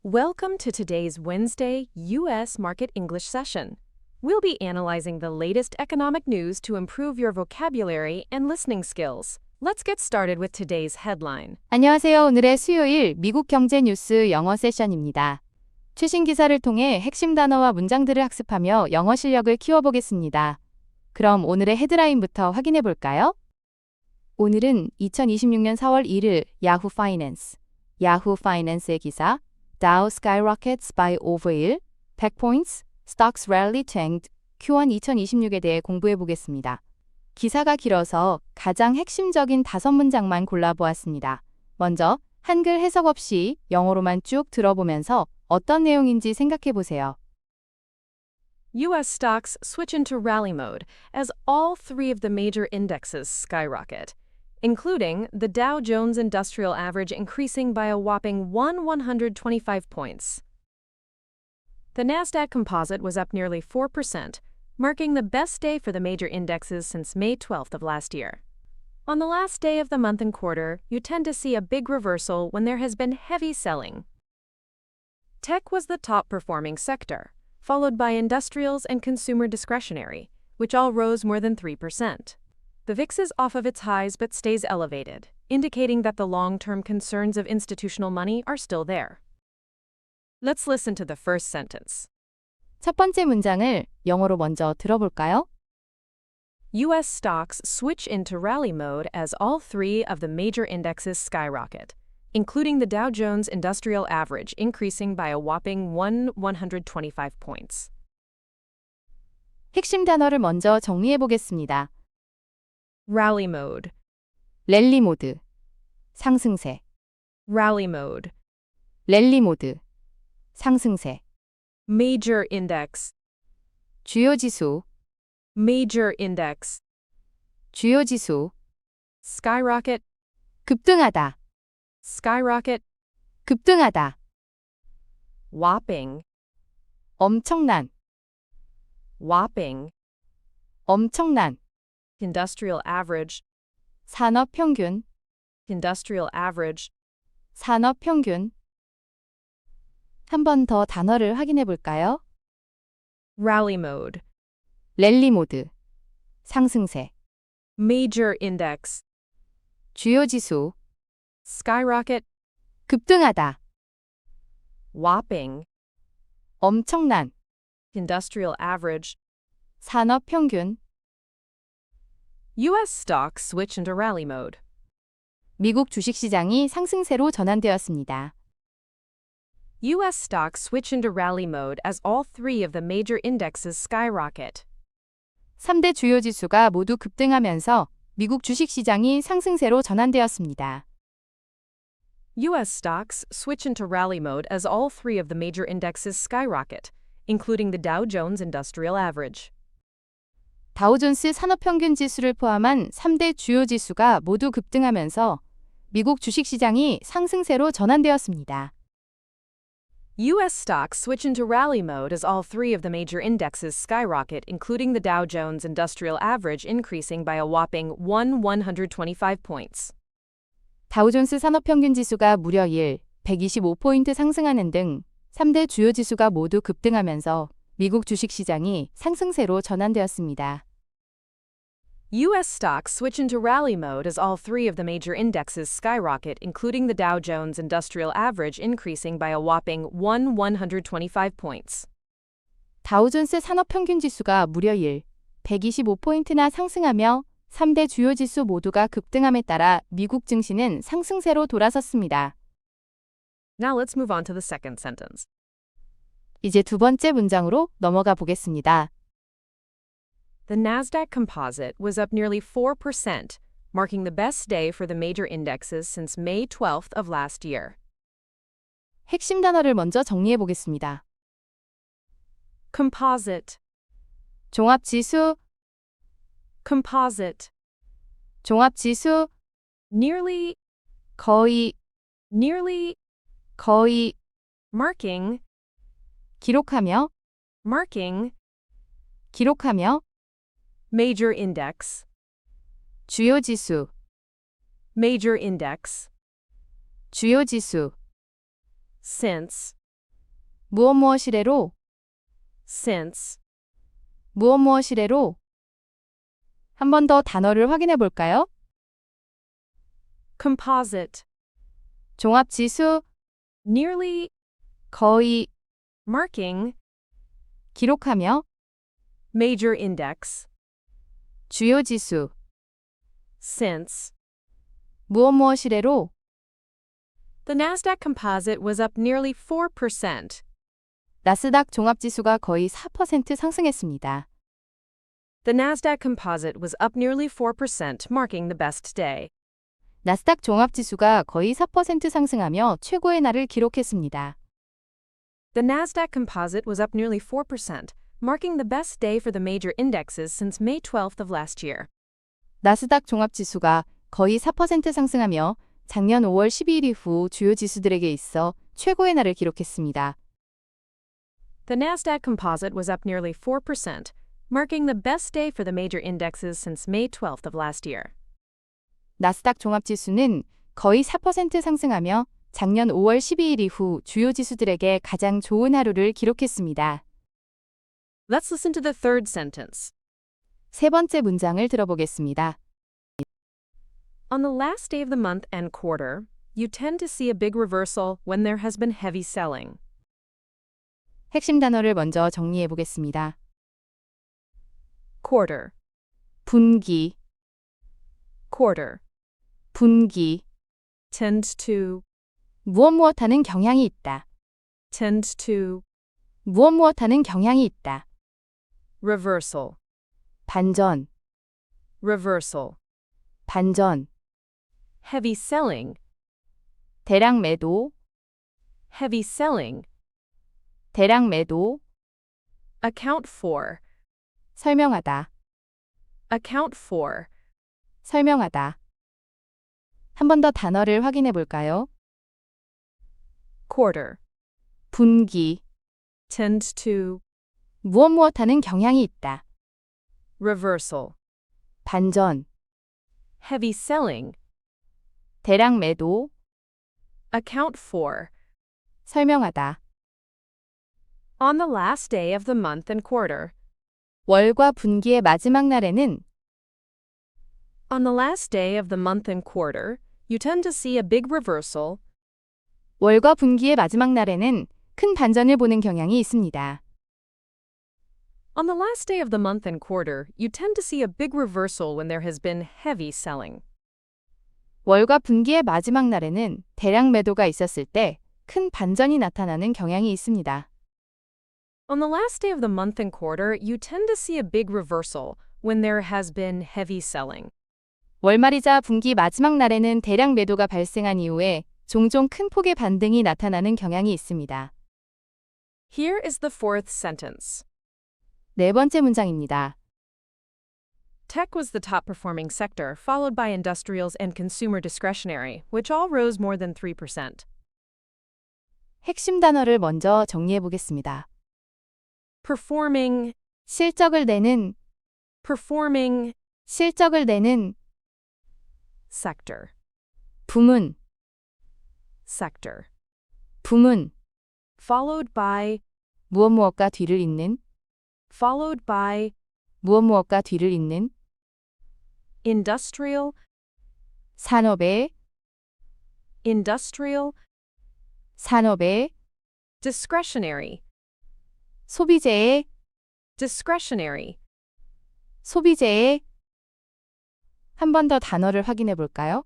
Welcome to today's Wednesday U.S. Market English session. We'll be analyzing the latest economic news to improve your vocabulary and listening skills. Let's get started with today's headline. 안녕하세요. 오늘의 수요일 미국 경제 뉴스 영어 세션입니다. 최신 기사를 통해 핵심 단어와 문장들을 학습하며 영어 실력을 키워보겠습니다. 그럼 오늘의 헤드라인부터 확인해 볼까요? 오늘은 2026년 4월 1일 야후 파이낸스의 기사 Dow skyrockets by over 100 points, stocks rarely tanked, Q1 2026에 대해 공부해 보겠습니다. 기사가 길어서 가장 핵심적인 5문장만 골라보았습니다. 먼저 한글 해석 없이 영어로만 쭉 들어보면서 어떤 내용인지 생각해 보세요. U.S. stocks switch into rally mode as all three of the major indexes skyrocket, including the Dow Jones Industrial Average increasing by a whopping 125 points. The Nasdaq Composite was up nearly 4%, marking the best day for the major indexes since May 12th of last year. On the last day of the month and quarter, you tend to see a big reversal when there has been heavy selling. Tech was the top-performing sector, followed by industrials and consumer discretionary, which all rose more than 3%. The VIX is off of its highs but stays elevated, indicating that the long-term concerns of institutional money are still there. Let's listen to the first sentence. 첫 번째 문장을 영어로 먼저 들어볼까요? U.S. stocks switch into rally mode as all three of the major indexes skyrocket, including the Dow Jones Industrial Average increasing by a whopping 125 points. 핵심 단어를 먼저 정리해 보겠습니다. Rally mode, 랠리 모드, 상승세, rally mode, 랠리 모드, 상승세, major index, 주요 지수, major index, 주요 지수, skyrocket, 급등하다, skyrocket, 급등하다, whopping, 엄청난, whopping, 엄청난, industrial average, 산업 평균, industrial average, 산업 평균. 한 번 더 단어를 확인해 볼까요? rally mode, 랠리 모드, 상승세, major index, 주요 지수, skyrocket, 급등하다, whopping, 엄청난, industrial average. 산업 평균. U.S. stocks switch into rally mode. 미국 주식시장이 상승세로 전환되었습니다. U.S. stocks switch into rally mode as all three of the major indexes skyrocket. 3대 주요 지수가 모두 급등하면서 미국 주식시장이 상승세로 전환되었습니다. U.S. stocks switch into rally mode as all three of the major indexes skyrocket, including the Dow Jones Industrial Average. 다우존스 산업평균 지수를 포함한 3대 주요 지수가 모두 급등하면서 미국 주식시장이 상승세로 전환되었습니다. U.S. stocks switch into rally mode as all three of the major indexes skyrocket, including the Dow Jones Industrial Average increasing by a whopping 125 points. 다우존스 산업평균 지수가 무려 125포인트 상승하는 등 3대 주요 지수가 모두 급등하면서 미국 주식시장이 상승세로 전환되었습니다. U.S. stocks switch into rally mode as all three of the major indexes skyrocket, including the Dow Jones Industrial Average increasing by a whopping 125 points. 다우존스 산업평균 지수가 무려 125포인트나 상승하며 3대 주요 지수 모두가 급등함에 따라 미국 증시는 상승세로 돌아섰습니다. Now let's move on to the second sentence. 이제 두 번째 문장으로 넘어가 보겠습니다. The Nasdaq Composite was up nearly 4%, marking the best day for the major indexes since May 12th of last year. 핵심 단어를 먼저 정리해 보겠습니다. Composite, 종합지수, composite, 종합지수, nearly, 거의, nearly, 거의, marking, 기록하며, marking, 기록하며, major index, 주요 지수, major index, 주요 지수, since, 무엇무엇이래로, since. 무엇무엇이래로. 한 번 더 단어를 확인해 볼까요? Composite. 종합지수, Nearly. 거의, Marking. 기록하며, Major index. 주요지수, Since. 무엇무엇이래로. The Nasdaq Composite was up nearly 4%. 나스닥 종합지수가 거의 4% 상승했습니다. The Nasdaq Composite was up nearly 4%, marking the best day. 나스닥 종합지수가 거의 4% 상승하며 최고의 날을 기록했습니다. The Nasdaq Composite was up nearly 4%, marking the best day for the major indexes since May 12th of last year. 나스닥 종합지수가 거의 4% 상승하며 작년 5월 12일 이후 주요 지수들에게 있어 최고의 날을 기록했습니다. The Nasdaq Composite was up nearly 4%, marking the best day for the major indexes since May 12th of last year. 나스닥 종합지수는 거의 4% 상승하며 작년 5월 12일 이후 주요 지수들에게 가장 좋은 하루를 기록했습니다. Let's listen to the third sentence. 세 번째 문장을 들어보겠습니다. On the last day of the month and quarter, you tend to see a big reversal when there has been heavy selling. 핵심 단어를 먼저 정리해 보겠습니다. Quarter. 분기, Quarter. 분기, Tend to. 무엇무엇하는 경향이 있다. Tend to. 무엇무엇하는 경향이 있다. Reversal. 반전, Reversal. 반전, Heavy selling. 대량 매도, Heavy selling. 대량 매도, Account for. 설명하다, Account for. 설명하다. 한 번 더 단어를 확인해 볼까요? Quarter. 분기, Tend to. 무엇무엇하는 경향이 있다. Reversal. 반전, Heavy selling. 대량 매도, Account for. 설명하다. On the last day of the month and quarter. 월과 분기의 마지막 날에는 On the last day of the month and quarter, you tend to see a big reversal. 월과 분기의 마지막 날에는 큰 반전을 보는 경향이 있습니다. On the last day of the month and quarter, you tend to see a big reversal when there has been heavy selling. 월과 분기의 마지막 날에는 대량 매도가 있었을 때 큰 반전이 나타나는 경향이 있습니다. On the last day of the month and quarter, you tend to see a big reversal when there has been heavy selling. 월말이자 분기 마지막 날에는 대량 매도가 발생한 이후에 종종 큰 폭의 반등이 나타나는 경향이 있습니다. Here is the fourth sentence. 네 번째 문장입니다. Tech was the top performing sector, followed by industrials and consumer discretionary, which all rose more than 3%. 핵심 단어를 먼저 정리해 보겠습니다. Performing. 실적을 내는, Performing. 실적을 내는 Sector. 부문, Sector. 부문, Followed by. 무엇무엇과 뒤를 잇는, Followed by. 무엇무엇과 뒤를 잇는 Industrial. 산업의, Industrial. 산업의, Discretionary. 소비재의, Discretionary. 소비재의. 한 번 더 단어를 확인해 볼까요?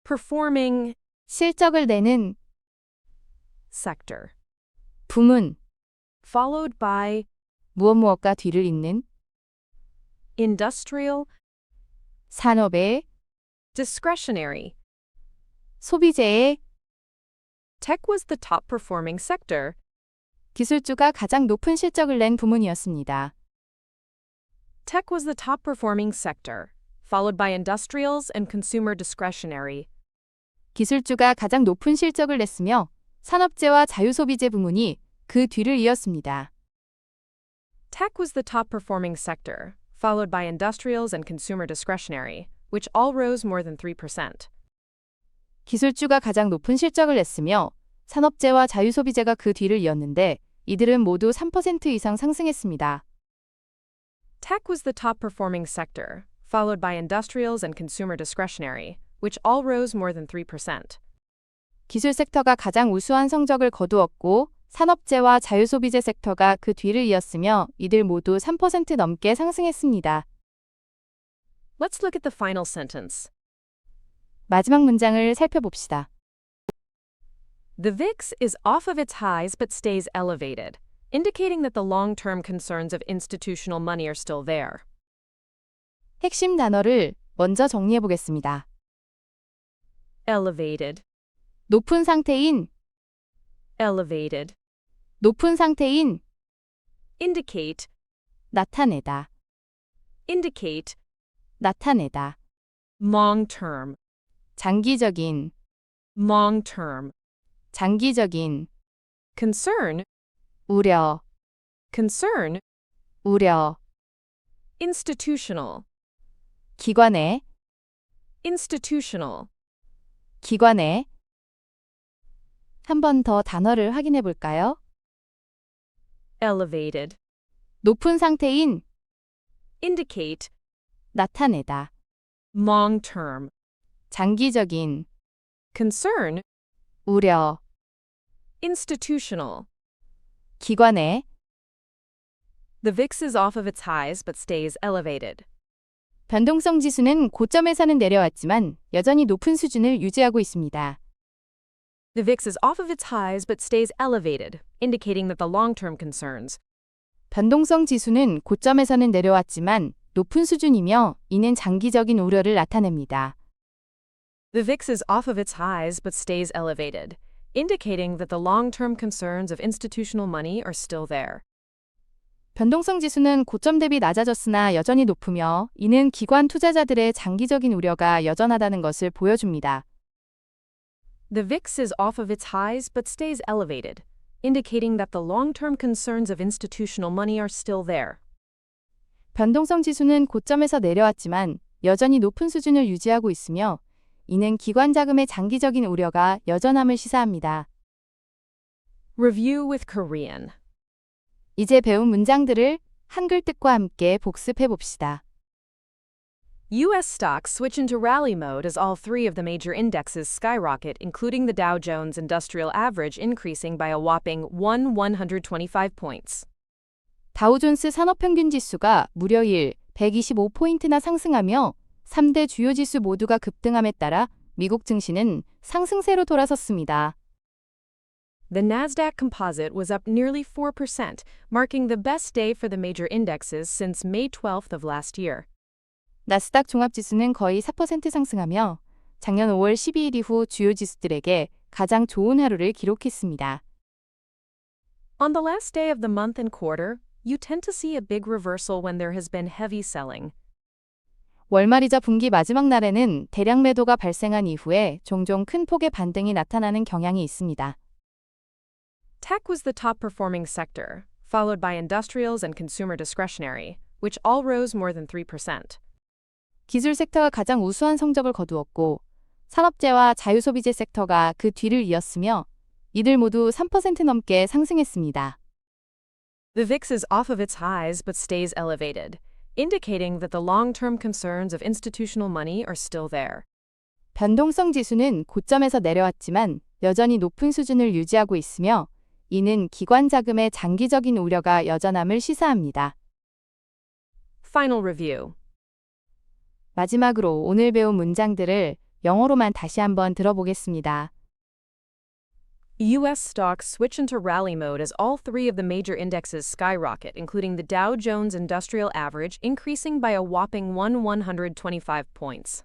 Performing. 실적을 내는 Sector. 부문, Followed by. 무엇무엇과 뒤를 잇는 Industrial. 산업의, Discretionary. 소비재의. Tech was the top performing sector. 기술주가 가장 높은 실적을 낸 부문이었습니다. Tech was the top performing sector, followed by industrials and consumer discretionary. 기술주가 가장 높은 실적을 냈으며 산업재와 자유소비재 부문이 그 뒤를 이었습니다. Tech was the top performing sector, followed by industrials and consumer discretionary, which all rose more than 3%. 기술주가 가장 높은 실적을 냈으며 산업재와 자유소비재가 그 뒤를 이었는데 이들은 모두 3% 이상 상승했습니다. Tech was the top performing sector, followed by industrials and consumer discretionary, which all rose more than 3%. 기술 섹터가 가장 우수한 성적을 거두었고 산업재와 자유소비재 섹터가 그 뒤를 이었으며 이들 모두 3% 넘게 상승했습니다. Let's look at the final sentence. 마지막 문장을 살펴봅시다. The VIX is off of its highs but stays elevated, indicating that the long-term concerns of institutional money are still there. 핵심 단어를 먼저 정리해 보겠습니다. Elevated, 높은 상태인, elevated. 높은 상태인, Indicate, 나타내다, indicate. 나타내다. Long-term, 장기적인, long-term. 장기적인, Concern, 우려, concern. 우려. Institutional, 기관의, institutional. 기관의. 한 번 더 단어를 확인해 볼까요? Elevated, 높은 상태인, indicate. 나타내다. Long-term, 장기적인, concern. 우려. Institutional. 기관의. The VIX is off of its highs but stays elevated. 변동성 지수는 고점에서는 내려왔지만 여전히 높은 수준을 유지하고 있습니다. The VIX is off of its highs but stays elevated, indicating that the long-term concerns. 변동성 지수는 고점에서는 내려왔지만 높은 수준이며 이는 장기적인 우려를 나타냅니다. The VIX is off of its highs but stays elevated, indicating that the long-term concerns of institutional money are still there. 변동성 지수는 고점 대비 낮아졌으나 여전히 높으며 이는 기관 투자자들의 장기적인 우려가 여전하다는 것을 보여줍니다. The VIX is off of its highs but stays elevated, indicating that the long-term concerns of institutional money are still there. 변동성 지수는 고점에서 내려왔지만 여전히 높은 수준을 유지하고 있으며 이는 기관 자금의 장기적인 우려가 여전함을 시사합니다. Review with Korean. 이제 배운 문장들을 한글 뜻과 함께 복습해 봅시다. U.S. stocks switch into rally mode as all three of the major indexes skyrocket, including the Dow Jones Industrial Average increasing by a whopping 125 points. 다우존스 산업평균 지수가 무려 125포인트나 상승하며 3대 주요 지수 모두가 급등함에 따라 미국 증시는 상승세로 돌아섰습니다. The Nasdaq Composite was up nearly 4%, marking the best day for the major indexes since May 12th of last year. 나스닥 종합지수는 거의 4% 상승하며 작년 5월 12일 이후 주요 지수들에게 가장 좋은 하루를 기록했습니다. On the last day of the month and quarter, you tend to see a big reversal when there has been heavy selling. 월말이자 분기 마지막 날에는 대량 매도가 발생한 이후에 종종 큰 폭의 반등이 나타나는 경향이 있습니다. Tech was the top performing sector, followed by industrials and consumer discretionary, which all rose more than 3%. 기술 섹터가 가장 우수한 성적을 거두었고 산업재와 자유소비재 섹터가 그 뒤를 이었으며 이들 모두 3% 넘게 상승했습니다. The VIX is off of its highs but stays elevated, indicating that the long-term concerns of institutional money are still there. 변동성 지수는 고점에서 내려왔지만 여전히 높은 수준을 유지하고 있으며 이는 기관 자금의 장기적인 우려가 여전함을 시사합니다. Final review. 마지막으로 오늘 배운 문장들을 영어로만 다시 한번 들어보겠습니다. U.S. stocks switch into rally mode as all three of the major indexes skyrocket, including the Dow Jones Industrial Average increasing by a whopping 125 points.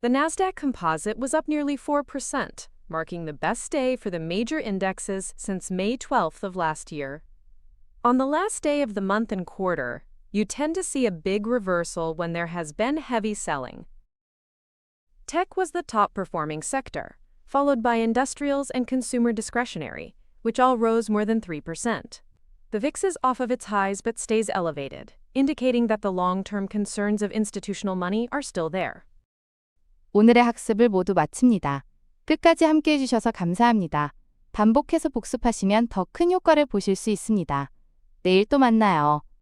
The Nasdaq Composite was up nearly 4%, marking the best day for the major indexes since May 12th of last year. On the last day of the month and quarter, you tend to see a big reversal when there has been heavy selling. Tech was the top performing sector, followed by industrials and consumer discretionary, which all rose more than 3%. The VIX is off of its highs but stays elevated, indicating that the long-term concerns of institutional money are still there. 오늘의 학습을 모두 마칩니다. 끝까지 함께 해주셔서 감사합니다. 반복해서 복습하시면 더 큰 효과를 보실 수 있습니다. 내일 또 만나요.